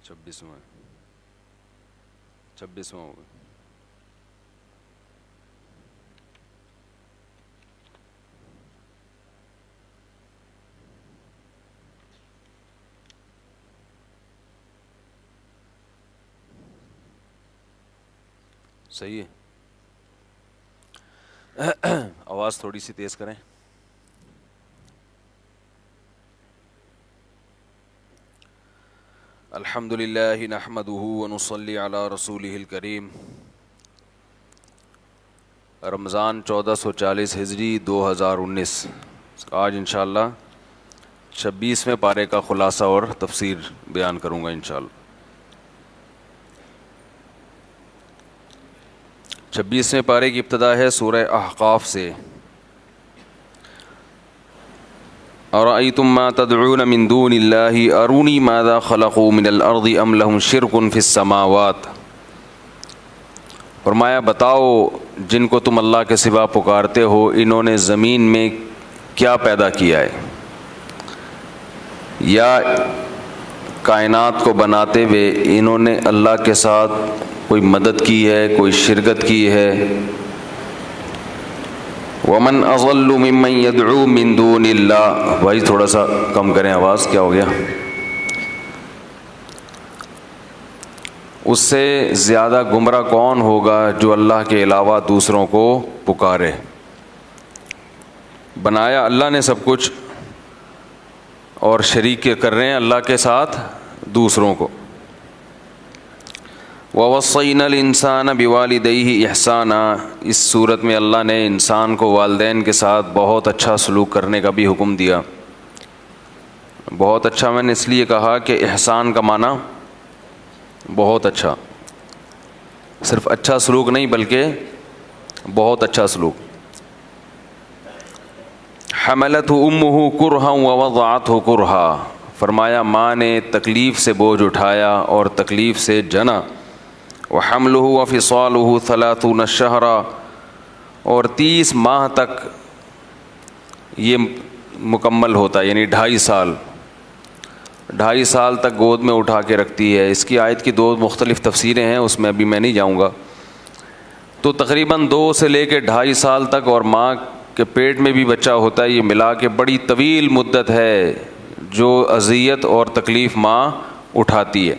26واں ہوگا. صحیح ہے. آواز تھوڑی سی تیز کریں. الحمد للہ نحمدہ ونصلی علی رسولہ الکریم. رمضان 1440 ہجری 2019. آج انشاءاللہ 26ویں پارے کا خلاصہ اور تفسیر بیان کروں گا انشاءاللہ. 26ویں پارے کی ابتدا ہے سورہ احقاف سے. ارأیتم ما تدعون من دون اللہ ارونی ماذا خلقوا من الارض ام لهم شرک فی السماوات. فرمایا بتاؤ جن کو تم اللہ کے سوا پکارتے ہو انہوں نے زمین میں کیا پیدا کیا ہے، یا کائنات کو بناتے ہوئے انہوں نے اللہ کے ساتھ کوئی مدد کی ہے، کوئی شرکت کی ہے. ومن اضل ممن يدعو من دون اللہ. بھائی تھوڑا سا کم کریں آواز، کیا ہو گیا؟ اس سے زیادہ گمراہ کون ہوگا جو اللہ کے علاوہ دوسروں کو پکارے. بنایا اللہ نے سب کچھ اور شریک کر رہے ہیں اللہ کے ساتھ دوسروں کو. وَوَصَّيْنَا الْإِنسَانَ بِوَالِدَيْهِ إِحْسَانًا. اس صورت میں اللہ نے انسان کو والدین کے ساتھ بہت اچھا سلوک کرنے کا بھی حکم دیا. بہت اچھا میں نے اس لیے کہا کہ احسان کا معنی بہت اچھا، صرف اچھا سلوک نہیں بلکہ بہت اچھا سلوک. حملته امه کرہا ووضعته کرہا. فرمایا ماں نے تکلیف سے بوجھ اٹھایا اور تکلیف سے جنا. وحمله وفصاله 30 شہرا. اور 30 ماہ تک یہ مکمل ہوتا ہے، یعنی 2.5 سال. 2.5 سال تک گود میں اٹھا کے رکھتی ہے. اس کی آیت کی 2 مختلف تفسیریں ہیں، اس میں ابھی میں نہیں جاؤں گا. تو تقریباً 2 سے لے کے 2.5 سال تک، اور ماں کے پیٹ میں بھی بچہ ہوتا ہے، یہ ملا کے بڑی طویل مدت ہے جو اذیت اور تکلیف ماں اٹھاتی ہے.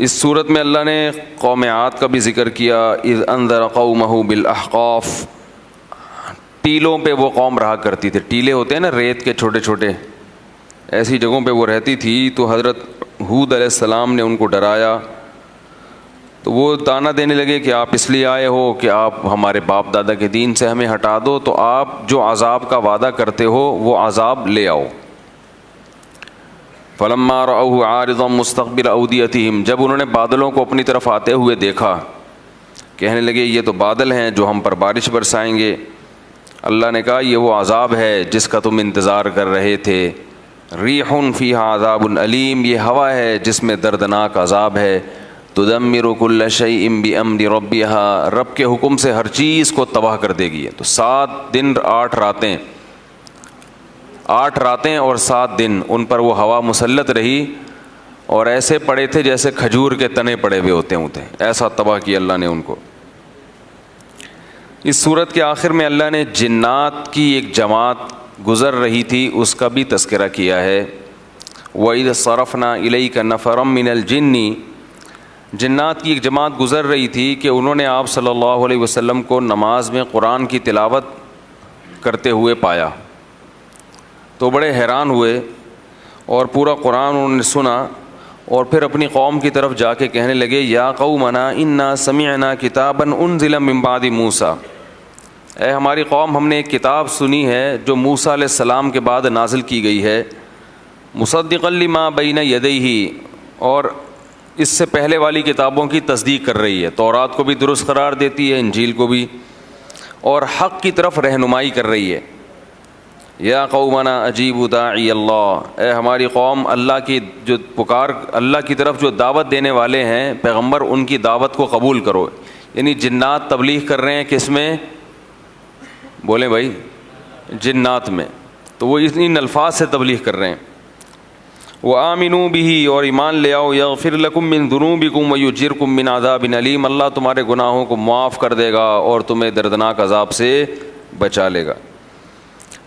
اس صورت میں اللہ نے قوم عاد کا بھی ذکر کیا. اذ انذر قومہ بالاحقاف. ٹیلوں پہ وہ قوم رہا کرتی تھی. ٹیلے ہوتے ہیں نا ریت کے چھوٹے چھوٹے، ایسی جگہوں پہ وہ رہتی تھی. تو حضرت ہود علیہ السلام نے ان کو ڈرایا تو وہ تانا دینے لگے کہ آپ اس لیے آئے ہو کہ آپ ہمارے باپ دادا کے دین سے ہمیں ہٹا دو، تو آپ جو عذاب کا وعدہ کرتے ہو وہ عذاب لے آؤ. فلما رأوه عارضا مستقبل اودیتہم. جب انہوں نے بادلوں کو اپنی طرف آتے ہوئے دیکھا، کہنے لگے یہ تو بادل ہیں جو ہم پر بارش برسائیں گے. اللہ نے کہا یہ وہ عذاب ہے جس کا تم انتظار کر رہے تھے. ریح فیہا عذاب علیم. یہ ہوا ہے جس میں دردناک عذاب ہے. تدمر کل شیء بامر ربها. رب کے حکم سے ہر چیز کو تباہ کر دے گی. تو 7 دن 8 راتیں، 8 راتیں اور 7 دن ان پر وہ ہوا مسلط رہی، اور ایسے پڑے تھے جیسے کھجور کے تنے پڑے ہوئے ہوتے ہیں. ایسا تباہ کیا اللہ نے ان کو. اس صورت کے آخر میں اللہ نے جنات کی ایک جماعت گزر رہی تھی، اس کا بھی تذکرہ کیا ہے. وَإِذْ صَرَفْنَا إِلَيْكَ نَفَرًا مِّنَ الْجِنِّ. جنات کی ایک جماعت گزر رہی تھی کہ انہوں نے آپ صلی اللہ علیہ وسلم کو نماز میں قرآن کی تلاوت کرتے ہوئے پایا تو بڑے حیران ہوئے، اور پورا قرآن انہوں نے سنا، اور پھر اپنی قوم کی طرف جا کے کہنے لگے یا قومنا انا سمعنا کتابا انزل من بعد موسیٰ. اے ہماری قوم، ہم نے ایک کتاب سنی ہے جو موسیٰ علیہ السلام کے بعد نازل کی گئی ہے. مصدقا لما بین یدیہ. اور اس سے پہلے والی کتابوں کی تصدیق کر رہی ہے. تورات کو بھی درست قرار دیتی ہے، انجیل کو بھی، اور حق کی طرف رہنمائی کر رہی ہے. یا قومنا اجیبوا داعی اللہ. اے ہماری قوم، اللہ کی جو پکار، اللہ کی طرف جو دعوت دینے والے ہیں پیغمبر، ان کی دعوت کو قبول کرو. یعنی جنات تبلیغ کر رہے ہیں کس میں؟ بولیں بھائی، جنات میں. تو وہ ان الفاظ سے تبلیغ کر رہے ہیں. وآمنوا بھی، اور ایمان لے آؤ، یغفر لکم من ذنوبکم ویجرکم من عذاب علیم، اللہ تمہارے گناہوں کو معاف کر دے گا اور تمہیں دردناک عذاب سے بچا لے گا.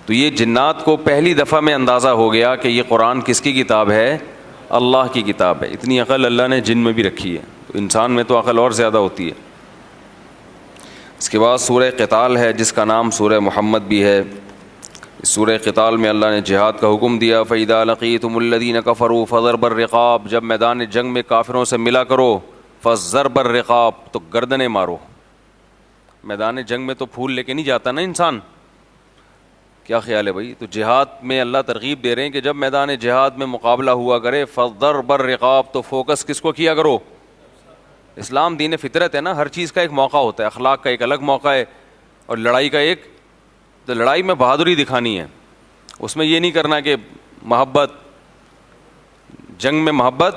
تو یہ جنات کو پہلی دفعہ میں اندازہ ہو گیا کہ یہ قرآن کس کی کتاب ہے؟ اللہ کی کتاب ہے. اتنی عقل اللہ نے جن میں بھی رکھی ہے، تو انسان میں تو عقل اور زیادہ ہوتی ہے. اس کے بعد سورہ قتال ہے جس کا نام سورہ محمد بھی ہے. سورہ قتال میں اللہ نے جہاد کا حکم دیا. فَإِذَا لَقِيتُمُ الَّذِينَ كَفَرُوا فَضَرْبَ الرِّقَابِ، جب میدان جنگ میں کافروں سے ملا کرو، فَضَرْبَ الرِّقَابِ، تو گردنیں مارو. میدان جنگ میں تو پھول لے کے نہیں جاتا نا انسان. کیا خیال ہے بھائی؟ تو جہاد میں اللہ ترغیب دے رہے ہیں کہ جب میدان جہاد میں مقابلہ ہوا کرے، فَضَرْبَ الرِّقَابِ، تو فوکس کس کو کیا کرو؟ اسلام دین فطرت ہے نا، ہر چیز کا ایک موقع ہوتا ہے. اخلاق کا ایک الگ موقع ہے اور لڑائی کا ایک. تو لڑائی میں بہادری دکھانی ہے، اس میں یہ نہیں کرنا کہ محبت، جنگ میں محبت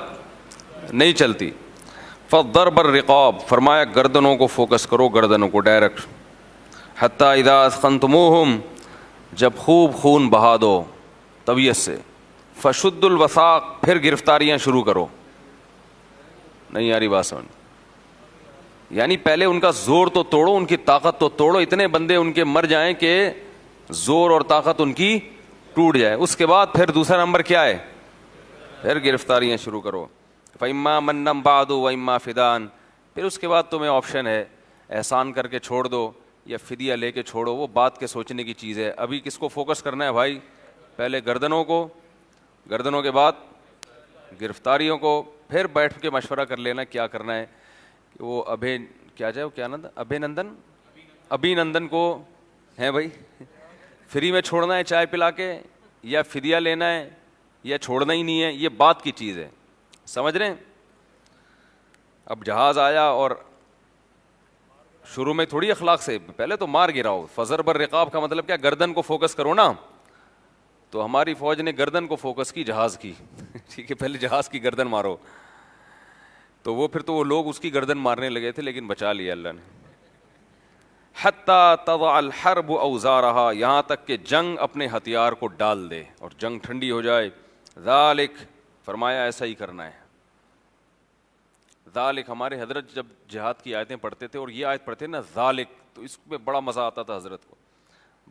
نہیں چلتی. فَضَرْبَ الرِّقَابِ، فرمایا گردنوں کو فوکس کرو، گردنوں کو ڈائریکٹ. حَتَّى إِذَا أَثْخَنْتُمُوهُمْ، جب خوب خون بہا دو طبیعت سے. فَشُدُّوا الْوَثَاقَ، پھر گرفتاریاں شروع کرو. نہیں یاری بات سمجھ، یعنی پہلے ان کا زور تو توڑو، ان کی طاقت تو توڑو، اتنے بندے ان کے مر جائیں کہ زور اور طاقت ان کی ٹوٹ جائے. اس کے بعد پھر دوسرا نمبر کیا ہے؟ پھر گرفتاریاں شروع کرو. فَإِمَّا مَنًّا بَعْدُ وَإِمَّا فِدَاءً، پھر اس کے بعد تمہیں آپشن ہے، احسان کر کے چھوڑ دو یا فدیہ لے کے چھوڑو. وہ بات کے سوچنے کی چیز ہے. ابھی کس کو فوکس کرنا ہے بھائی؟ پہلے گردنوں کو، گردنوں کے بعد گرفتاریوں کو. پھر بیٹھ کے مشورہ کر لینا کیا کرنا ہے. وہ ابھی نندن کو ہیں بھائی، فری میں چھوڑنا ہے چائے پلا کے، یا فدیہ لینا ہے، یا چھوڑنا ہی نہیں ہے. یہ بات کی چیز ہے، سمجھ رہے ہیں؟ اب جہاز آیا اور شروع میں تھوڑی اخلاق سے، پہلے تو مار گراؤ. فضرب الرقاب کا مطلب کیا؟ گردن کو فوکس کرو نا. تو ہماری فوج نے گردن کو فوکس کی، جہاز کی. ٹھیک ہے، پہلے جہاز کی گردن مارو. تو وہ پھر تو وہ لوگ اس کی گردن مارنے لگے تھے، لیکن بچا لیا اللہ نے. حتی تضع الحرب اوزارہا، یہاں تک کہ جنگ اپنے ہتھیار کو ڈال دے اور جنگ ٹھنڈی ہو جائے. ذالک، فرمایا ایسا ہی کرنا ہے. ذالک، ہمارے حضرت جب جہاد کی آیتیں پڑھتے تھے اور یہ آیت پڑھتے نا ذالک، تو اس میں بڑا مزہ آتا تھا حضرت کو.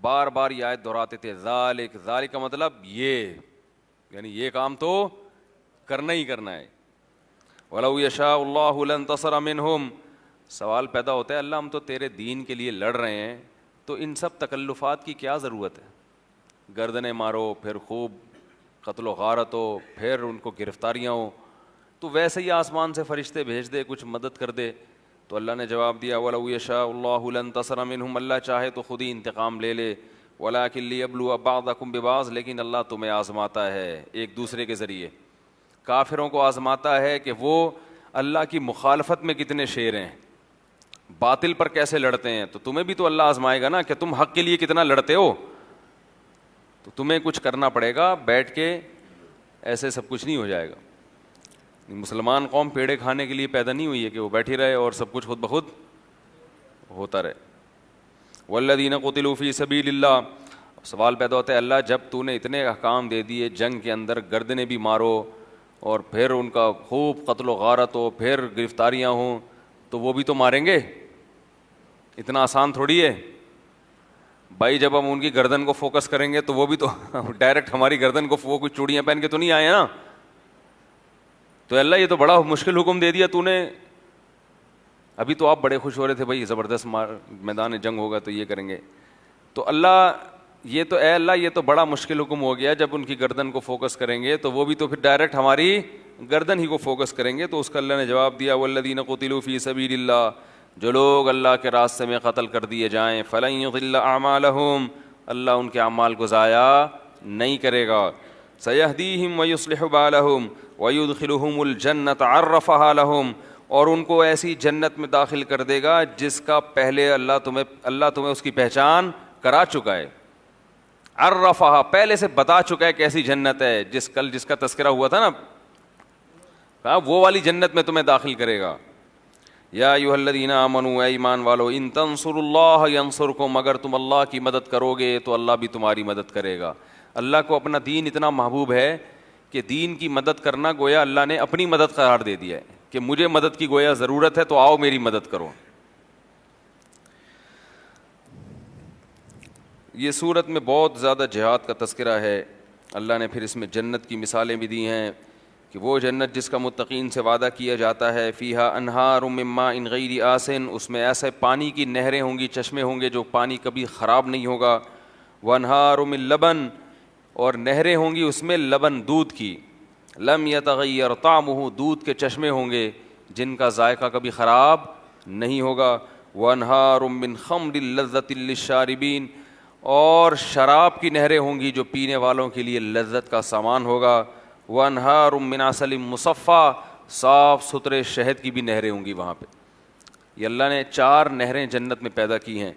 بار بار یہ آیت دہراتے تھے. ذالک، ذالک کا مطلب یہ، یعنی یہ کام تو کرنا ہی کرنا ہے. وَلَوْ يَشَاءُ اللَّهُ لَانتَصَرَ مِنْهُمْ، سوال پیدا ہوتا ہے، اللہ ہم تو تیرے دین کے لیے لڑ رہے ہیں، تو ان سب تکلفات کی کیا ضرورت ہے؟ گردنیں مارو، پھر خوب قتل و غارت ہو، پھر ان کو گرفتاریاں ہوں. تو ویسے ہی آسمان سے فرشتے بھیج دے، کچھ مدد کر دے. تو اللہ نے جواب دیا، وَلَوْ يَشَاءُ اللَّهُ لَانتَصَرَ مِنْهُمْ، اللہ چاہے تو خود ہی انتقام لے لے. وَلَٰكِن لِيَبْلُوَ بَعْضَكُمْ بِبَعْضٍ، لیکن اللہ تمہیں آزماتا ہے ایک دوسرے کے ذریعے. کافروں کو آزماتا ہے کہ وہ اللہ کی مخالفت میں کتنے شیر ہیں، باطل پر کیسے لڑتے ہیں. تو تمہیں بھی تو اللہ آزمائے گا نا کہ تم حق کے لیے کتنا لڑتے ہو. تو تمہیں کچھ کرنا پڑے گا، بیٹھ کے ایسے سب کچھ نہیں ہو جائے گا. مسلمان قوم پیڑے کھانے کے لیے پیدا نہیں ہوئی ہے کہ وہ بیٹھی رہے اور سب کچھ خود بخود ہوتا رہے. والذین قتلوا فی سبیل اللہ، سوال پیدا ہوتا ہے اللہ جب تو نے اتنے احکام دے دیے جنگ کے اندر، گردنیں بھی مارو اور پھر ان کا خوب قتل و غارت ہو، پھر گرفتاریاں ہوں، تو وہ بھی تو ماریں گے. اتنا آسان تھوڑی ہے بھائی. جب ہم ان کی گردن کو فوکس کریں گے تو وہ بھی تو ڈائریکٹ ہماری گردن کو، وہ کچھ چوڑیاں پہن کے تو نہیں آئے نا. تو اللہ یہ تو بڑا مشکل حکم دے دیا تو نے. ابھی تو آپ بڑے خوش ہو رہے تھے بھائی زبردست میدان جنگ ہوگا تو یہ کریں گے. تو اللہ یہ تو، اے اللہ یہ تو بڑا مشکل حکم ہو گیا. جب ان کی گردن کو فوکس کریں گے تو وہ بھی تو پھر ڈائریکٹ ہماری گردن ہی کو فوکس کریں گے. تو اس کا اللہ نے جواب دیا، والذین قتلوا فی سبیل اللہ، جو لوگ اللہ کے راستے میں قتل کر دیے جائیں، فلن یضل اعمالہم، اللہ ان کے اعمال کو ضائع نہیں کرے گا. سیہدیہم ویصلح بالہم ویدخلہم الجنۃ عرفہا لہم، اور ان کو ایسی جنت میں داخل کر دے گا جس کا پہلے اللہ تمہیں اس کی پہچان کرا چکا ہے. عرفہا، پہلے سے بتا چکا ہے کیسی جنت ہے، جس کا تذکرہ ہوا تھا نا، وہ والی جنت میں تمہیں داخل کرے گا. یا ایھا الذین آمنوا، اے ایمان والو، ان تنصروا اللہ ینصرکم، اگر تم اللہ کی مدد کرو گے تو اللہ بھی تمہاری مدد کرے گا. اللہ کو اپنا دین اتنا محبوب ہے کہ دین کی مدد کرنا گویا اللہ نے اپنی مدد قرار دے دیا ہے کہ مجھے مدد کی گویا ضرورت ہے تو آؤ میری مدد کرو. یہ صورت میں بہت زیادہ جہاد کا تذکرہ ہے. اللہ نے پھر اس میں جنت کی مثالیں بھی دی ہیں کہ وہ جنت جس کا متقین سے وعدہ کیا جاتا ہے, فیہا انہار من ماء غیر آسن, اس میں ایسے پانی کی نہریں ہوں گی, چشمے ہوں گے جو پانی کبھی خراب نہیں ہوگا. وانہار من لبن, اور نہریں ہوں گی اس میں لبن دودھ کی, لم یتغیر طعمہ, دودھ کے چشمے ہوں گے جن کا ذائقہ کبھی خراب نہیں ہوگا. وانہار من خمر لذۃ للشاربین, اور شراب کی نہریں ہوں گی جو پینے والوں کے لیے لذت کا سامان ہوگا. وانہار من عسل مصفیٰ, صاف ستھرے شہد کی بھی نہریں ہوں گی وہاں پہ. یہ اللہ نے 4 نہریں جنت میں پیدا کی ہیں.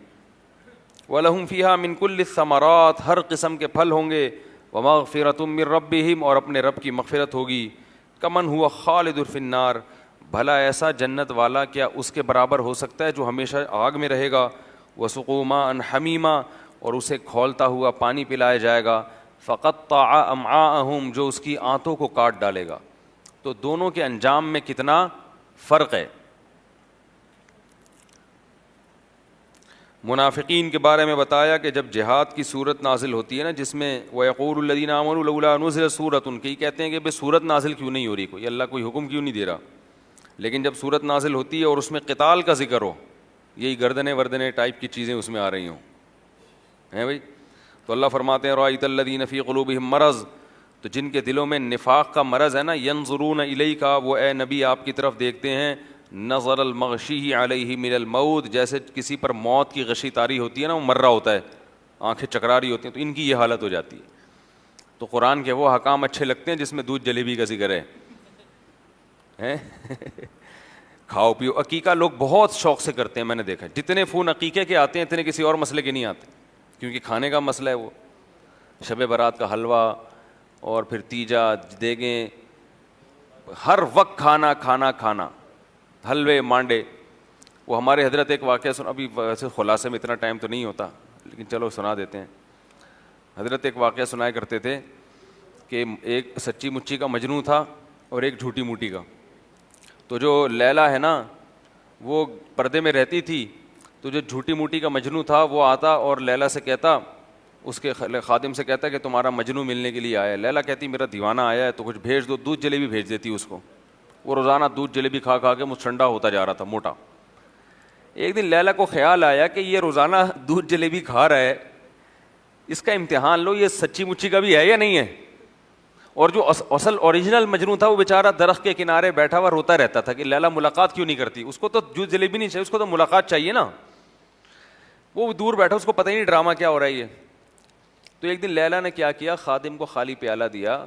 وَلَهُمْ فِيهَا مِنْ كُلِّ الثَّمَرَاتِ, ہر قسم کے پھل ہوں گے. وَمَغْفِرَةٌ مِّن رَبِّهِمْ, اور اپنے رب کی مغفرت ہوگی. کمن ہوا خالد فی النار, بھلا ایسا جنت والا کیا اس کے برابر ہو سکتا ہے جو ہمیشہ آگ میں رہے گا. وَسُقُوا مَاءً حَمِيمًا, اور اسے کھولتا ہوا پانی پلایا جائے گا. فَقَطَّعَ أَمْعَاءَهُمْ, جو اس کی آنتوں کو کاٹ ڈالے گا. تو دونوں کے انجام میں کتنا فرق ہے. منافقین کے بارے میں بتایا کہ جب جہاد کی صورت نازل ہوتی ہے نا, جس میں وَيَقُولُ الَّذِينَ آمَنُوا لَوْلَا نُزِلَتْ سُورَةٌ, کہ کہتے ہیں کہ بھئی صورت نازل کیوں نہیں ہو رہی, کوئی اللہ کوئی حکم کیوں نہیں دے رہا. لیکن جب صورت نازل ہوتی ہے اور اس میں قتال کا ذکر ہو, یہی گردنیں وردنیں ٹائپ کی چیزیں اس میں آ رہی ہوں ہیں بھائی, تو اللہ فرماتے ہیں رَأَيْتَ الَّذِينَ فِي قُلُوبِهِم مَرَضٌ, تو جن کے دلوں میں نفاق کا مرض ہے نا, يَنظُرُونَ إِلَيْكَ, وہ اے نبی آپ کی طرف دیکھتے ہیں, نظر المغشی علیہ من الموت, جیسے کسی پر موت کی غشی طاری ہوتی ہے نا, وہ مر رہا ہوتا ہے, آنکھیں چکرا رہی ہوتی ہیں, تو ان کی یہ حالت ہو جاتی ہے. تو قرآن کے وہ حکام اچھے لگتے ہیں جس میں دودھ جلیبی کا ذکر ہے. کھاؤ پیو. عقیقہ لوگ بہت شوق سے کرتے ہیں, میں نے دیکھا, جتنے فون عقیقے کے آتے ہیں اتنے کسی اور مسئلے کے نہیں آتے, کیونکہ کھانے کا مسئلہ ہے. وہ شب برات کا حلوہ اور پھر تیجا دیگیں, ہر وقت کھانا کھانا کھانا, حلوے مانڈے. وہ ہمارے حضرت ایک واقعہ ابھی ویسے خلاصے میں اتنا ٹائم تو نہیں ہوتا لیکن چلو سنا دیتے ہیں. حضرت ایک واقعہ سنایا کرتے تھے کہ ایک سچی مچی کا مجنوں تھا اور ایک جھوٹی موٹی کا. تو جو لیلا ہے نا وہ پردے میں رہتی تھی, تو جو جھوٹی موٹی کا مجنوں تھا وہ آتا اور لیلا سے کہتا, اس کے خادم سے کہتا کہ تمہارا مجنوں ملنے کے لیے آیا ہے. لیلا کہتی میرا دیوانہ آیا ہے تو کچھ بھیج دو, دودھ جلیبی بھیج دیتی اس کو. وہ روزانہ دودھ جلیبی کھا کھا کے مجھ ٹھنڈا ہوتا جا رہا تھا, موٹا. ایک دن لیلا کو خیال آیا کہ یہ روزانہ دودھ جلیبی کھا رہا ہے, اس کا امتحان لو, یہ سچی مچی کا بھی ہے یا نہیں ہے. اور جو اصل اوریجنل مجنوں تھا وہ بیچارہ درخت کے کنارے بیٹھا ہوا روتا رہتا تھا کہ لیلا ملاقات کیوں نہیں کرتی, اس کو تو دودھ جلیبی نہیں چاہیے, اس کو تو ملاقات چاہیے نا. وہ دور بیٹھا, اس کو پتہ ہی نہیں ڈرامہ کیا ہو رہا ہے یہ. تو ایک دن لیلا نے کیا کیا, خادم کو خالی پیالہ دیا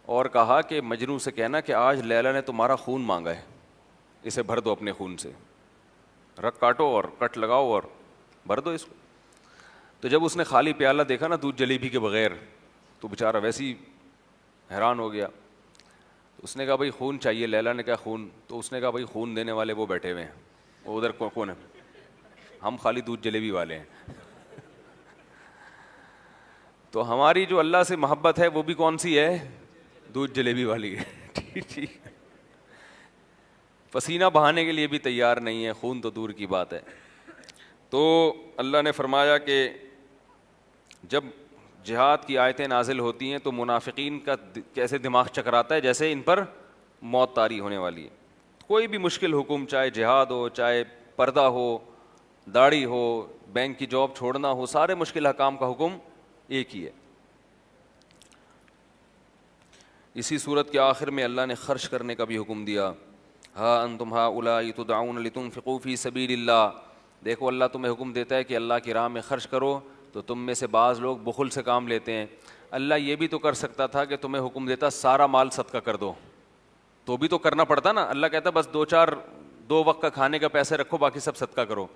اور کہا کہ مجنوں سے کہنا کہ آج لیلا نے تمہارا خون مانگا ہے, اسے بھر دو اپنے خون سے, رگ کاٹو اور کٹ لگاؤ اور بھر دو اس کو. تو جب اس نے خالی پیالہ دیکھا نا دودھ جلیبی کے بغیر, تو بیچارہ ویسے ہی حیران ہو گیا. اس نے کہا بھائی خون چاہیے. لیلا نے کہا خون, تو اس نے کہا بھائی خون دینے والے وہ بیٹھے ہوئے ہیں, وہ ادھر کون ہے, ہم خالی دودھ جلیبی والے ہیں. تو ہماری جو اللہ سے محبت ہے وہ بھی کون سی ہے, دودھ جلیبی والی ہے. ٹھیک, پسینہ بہانے کے لیے بھی تیار نہیں ہے, خون تو دور کی بات ہے. تو اللہ نے فرمایا کہ جب جہاد کی آیتیں نازل ہوتی ہیں تو منافقین کا کیسے دماغ چکراتا ہے جیسے ان پر موت طاری ہونے والی ہے. کوئی بھی مشکل حکم, چاہے جہاد ہو, چاہے پردہ ہو, داڑھی ہو, بینک کی جاب چھوڑنا ہو, سارے مشکل حکام کا حکم ایک ہی ہے. اسی صورت کے آخر میں اللہ نے خرچ کرنے کا بھی حکم دیا. ہا انتم ہؤلاء تدعون لتنفقوا فی سبیل اللہ, دیکھو اللہ تمہیں حکم دیتا ہے کہ اللہ کی راہ میں خرچ کرو, تو تم میں سے بعض لوگ بخل سے کام لیتے ہیں. اللہ یہ بھی تو کر سکتا تھا کہ تمہیں حکم دیتا سارا مال صدقہ کر دو, تو بھی تو کرنا پڑتا نا. اللہ کہتا بس 2 وقت کا کھانے کا پیسے رکھو, باقی سب صدقہ کرو.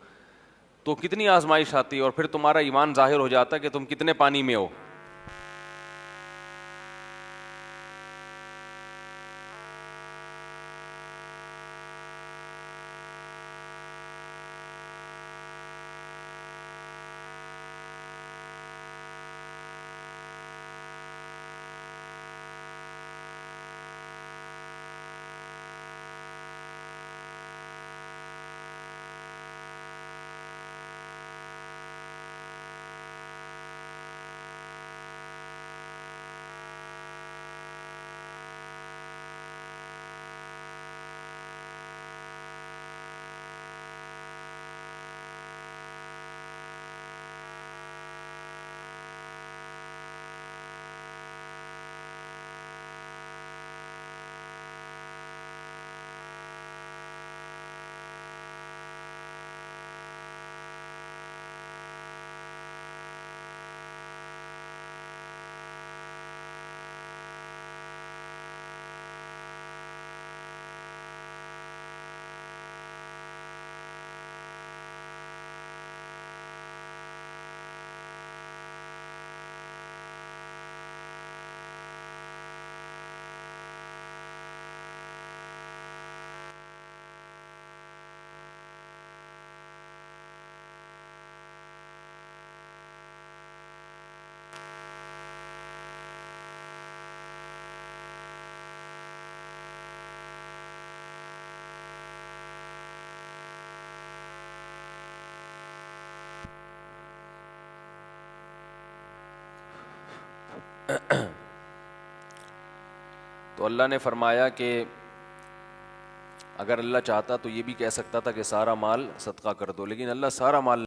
تو کتنی آزمائش آتی, اور پھر تمہارا ایمان ظاہر ہو جاتا کہ تم کتنے پانی میں ہو. تو اللہ نے فرمایا کہ اگر اللہ چاہتا تو یہ بھی کہہ سکتا تھا کہ سارا مال صدقہ کر دو، لیکن اللہ سارا مال